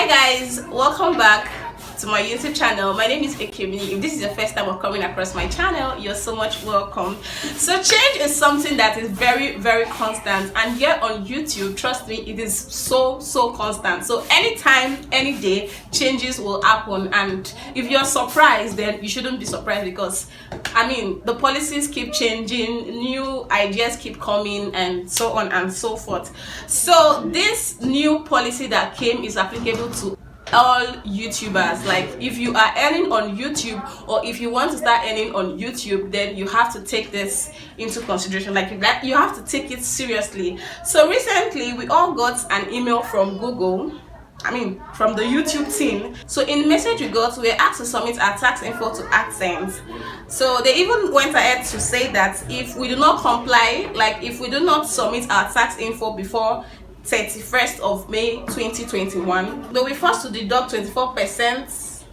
Hi guys, welcome back to my YouTube channel. My name is Ekemini. If this is your first time of coming across my channel, you're so much welcome. So change is something that is very constant, and here on YouTube, trust me, it is so constant. So anytime, any day, changes will happen, and if you're surprised, then you shouldn't be surprised, because I mean the policies keep changing, new ideas keep coming, and so on and so forth. So this new policy that came is applicable to all YouTubers. Like if you are earning on YouTube, or if you want to start earning on YouTube, then you have to take this into consideration. Like you have to take it seriously. So recently we all got an email from Google, from the YouTube team. So in the message we got, we were asked to submit our tax info to AdSense. So they even went ahead to say that if we do not comply, like if we do not submit our tax info before 31st of May 2021, they'll be forced to deduct 24%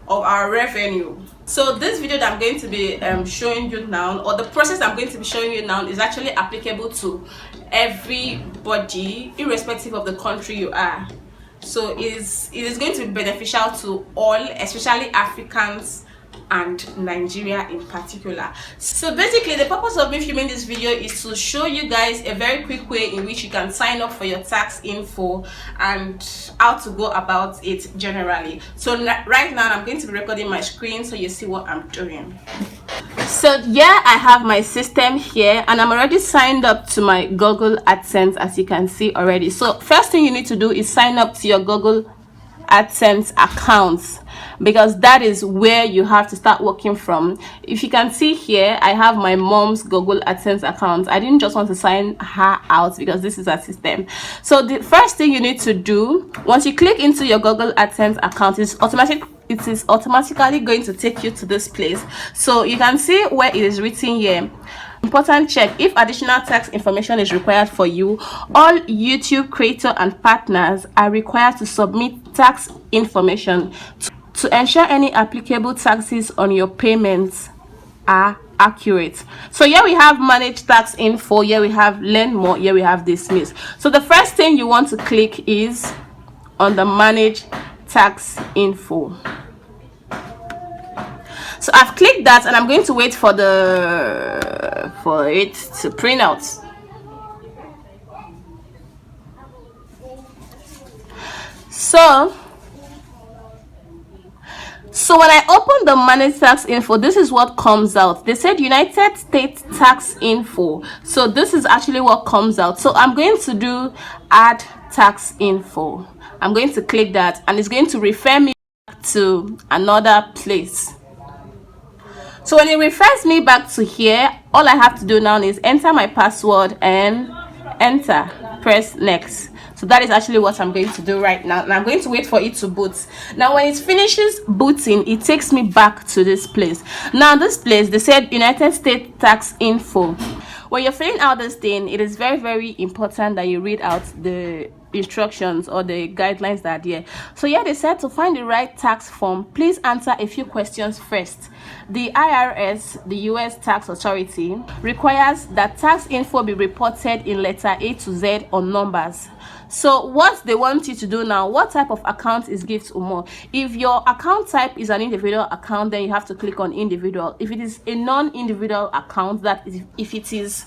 of our revenue. So this video that I'm going to be showing you now, or the process I'm going to be showing you now, is actually applicable to everybody, irrespective of the country you are. So it is going to be beneficial to all, especially Africans and Nigeria in particular. So basically the purpose of me filming this video is to show you guys a very quick way in which you can sign up for your tax info and how to go about it generally. So right now I'm going to be recording my screen so you see what I'm doing. So yeah, I have my system here and I'm already signed up to my Google AdSense, as you can see already. So first thing you need to do is sign up to your Google AdSense accounts, because that is where you have to start working from. If you can see here, I have my mom's Google AdSense account. I didn't just want to sign her out because this is her system. So the first thing you need to do, once you click into your Google AdSense account, it is automatically going to take you to this place. So you can see where it is written here, important check: if additional tax information is required for you, all YouTube creator and partners are required to submit tax information to ensure any applicable taxes on your payments are accurate. So here we have manage tax info, here we have learn more, here we have dismiss. So the first thing you want to click is on the manage tax info. So I've clicked that and I'm going to wait for it to print out. So when I open the manage tax info, this is what comes out. They said United States tax info. So this is actually what comes out. So I'm going to do add tax info. I'm going to click that and it's going to refer me back to another place. So when it refers me back to here, all I have to do now is enter my password and enter, press next. So that is actually what I'm going to do right now, and I'm going to wait for it to boot. Now when it finishes booting, it takes me back to this place. Now this place, they said United States tax info. When you're filling out this thing, it is very important that you read out the instructions or the guidelines that are there. So yeah, they said to find the right tax form, please answer a few questions first. The IRS, the US tax authority, requires that tax info be reported in letter A to Z on numbers. So what they want you to do now, what type of account is gift or more? If your account type is an individual account, then you have to click on individual. If it is a non-individual account, that is, if it is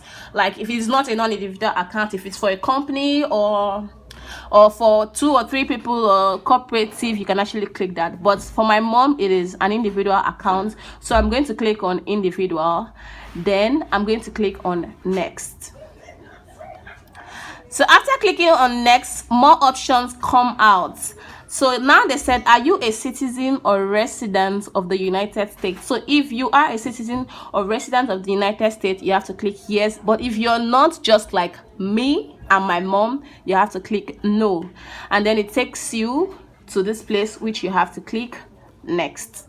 not a non-individual account, if it's for a company or for 2 or 3 people or cooperative, you can actually click that. But for my mom, it is an individual account, so I'm going to click on individual, then I'm going to click on next. So after clicking on next, more options come out. So now they said, are you a citizen or resident of the United States? So if you are a citizen or resident of the United States, you have to click yes. But if you're not, just like me and my mom, you have to click no. And then it takes you to this place which you have to click next.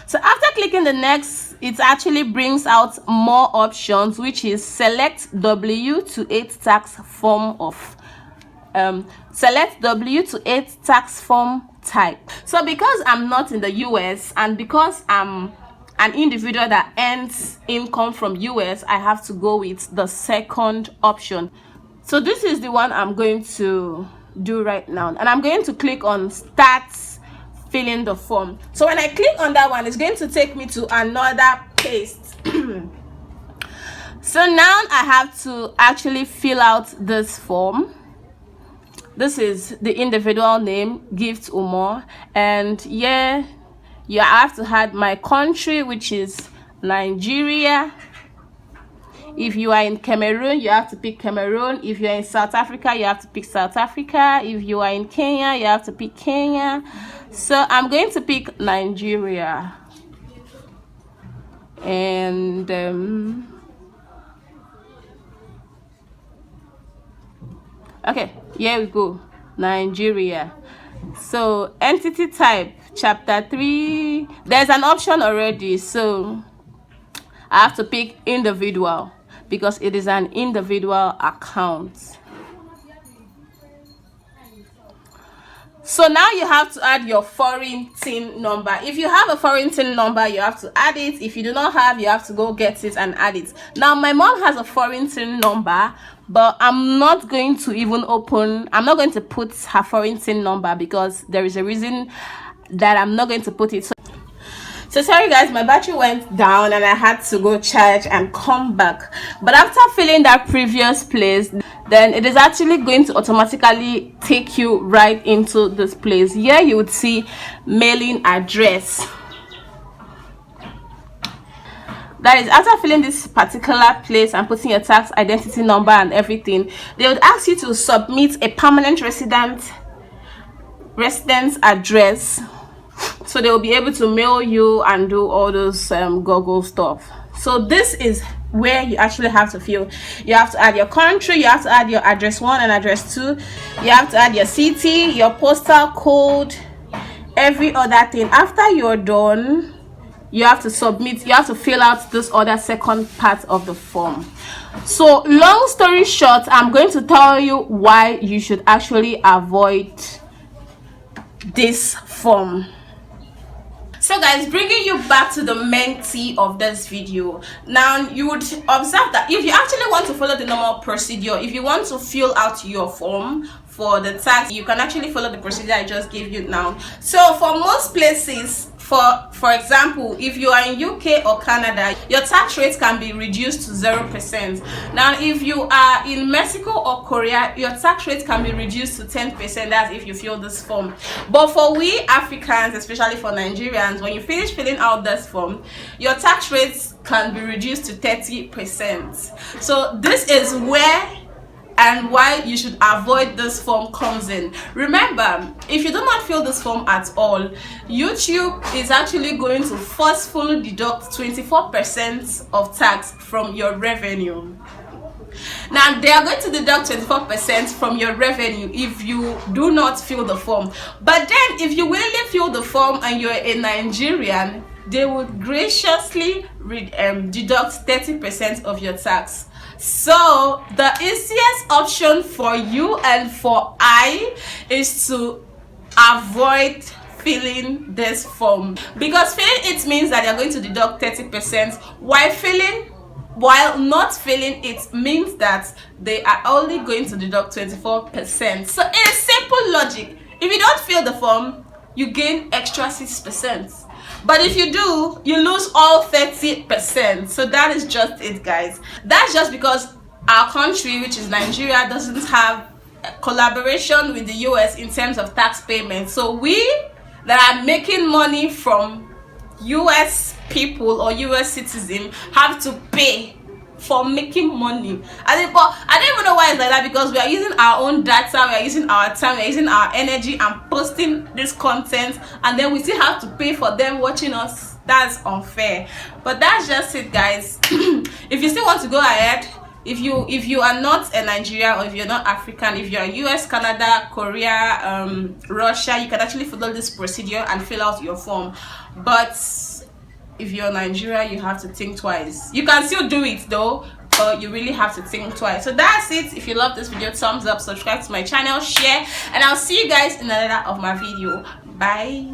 So after clicking the next, it actually brings out more options, which is select W-8 tax form of select W-8 tax form type. So because I'm not in the US and because I'm an individual that earns income from US, I have to go with the second option. So this is the one I'm going to do right now, and I'm going to click on start filling the form. So when I click on that one, it's going to take me to another page. So now I have to actually fill out this form. This is the individual name, Gift Umar, and yeah, you have to add my country, which is Nigeria. If you are in Cameroon, you have to pick Cameroon. If you are in South Africa, you have to pick South Africa. If you are in Kenya, you have to pick Kenya. So I'm going to pick Nigeria. And okay, here we go, Nigeria. So entity type, chapter 3, there's an option already, so I have to pick individual because it is an individual account. So now you have to add your foreign TIN number. If you have a foreign TIN number, you have to add it. If you do not have, you have to go get it and add it. Now my mom has a foreign TIN number, but I'm not going to put her foreign TIN number because there is a reason that I'm not going to put it. So sorry guys, my battery went down and I had to go charge and come back. But after filling that previous place, then it is actually going to automatically take you right into this place. Here you would see mailing address. That is, after filling this particular place and putting your tax identity number and everything, they would ask you to submit a permanent residence address. So they will be able to mail you and do all those Google stuff. So this is where you actually have to fill. You have to add your country, you have to add your address 1 and address 2, you have to add your city, your postal code, every other thing. After you're done, you have to submit, you have to fill out this other second part of the form. So long story short, I'm going to tell you why you should actually avoid this form. So guys, bringing you back to the main tea of this video, now you would observe that if you actually want to follow the normal procedure, if you want to fill out your form for the tax, you can actually follow the procedure I just gave you now. So for most places, for example, if you are in UK or Canada, your tax rate can be reduced to 0%. Now if you are in Mexico or Korea, your tax rate can be reduced to 10%. That's if you fill this form. But for we Africans, especially for Nigerians, when you finish filling out this form, your tax rates can be reduced to 30%. So this is where and why you should avoid this form comes in. Remember, if you do not fill this form at all, YouTube is actually going to forcefully deduct 24% of tax from your revenue. Now they are going to deduct 24% from your revenue if you do not fill the form. But then if you willingly fill the form and you're a Nigerian, they would graciously deduct 30% of your tax. So the easiest option for you and for I is to avoid filling this form, because filling it means that you're going to deduct 30%, while not filling it means that they are only going to deduct 24%. So it is simple logic. If you don't fill the form, you gain extra 6%. But if you do, you lose all 30%. So that is just it, guys. That's just because our country, which is Nigeria, doesn't have collaboration with the US in terms of tax payments. So we that are making money from US people or US citizens have to pay for making money. But I don't even know why it's like that, because we are using our own data, we are using our time, we are using our energy and posting this content, and then we still have to pay for them watching us. That's unfair. But that's just it, guys. If you still want to go ahead, if you are not a Nigeria, or if you're not African, if you're US, Canada, Korea, Russia, you can actually follow this procedure and fill out your form. But if you're Nigeria, you have to think twice. You can still do it though, but you really have to think twice. So that's it. If you love this video, thumbs up, subscribe to my channel, share, and I'll see you guys in another of my video. Bye.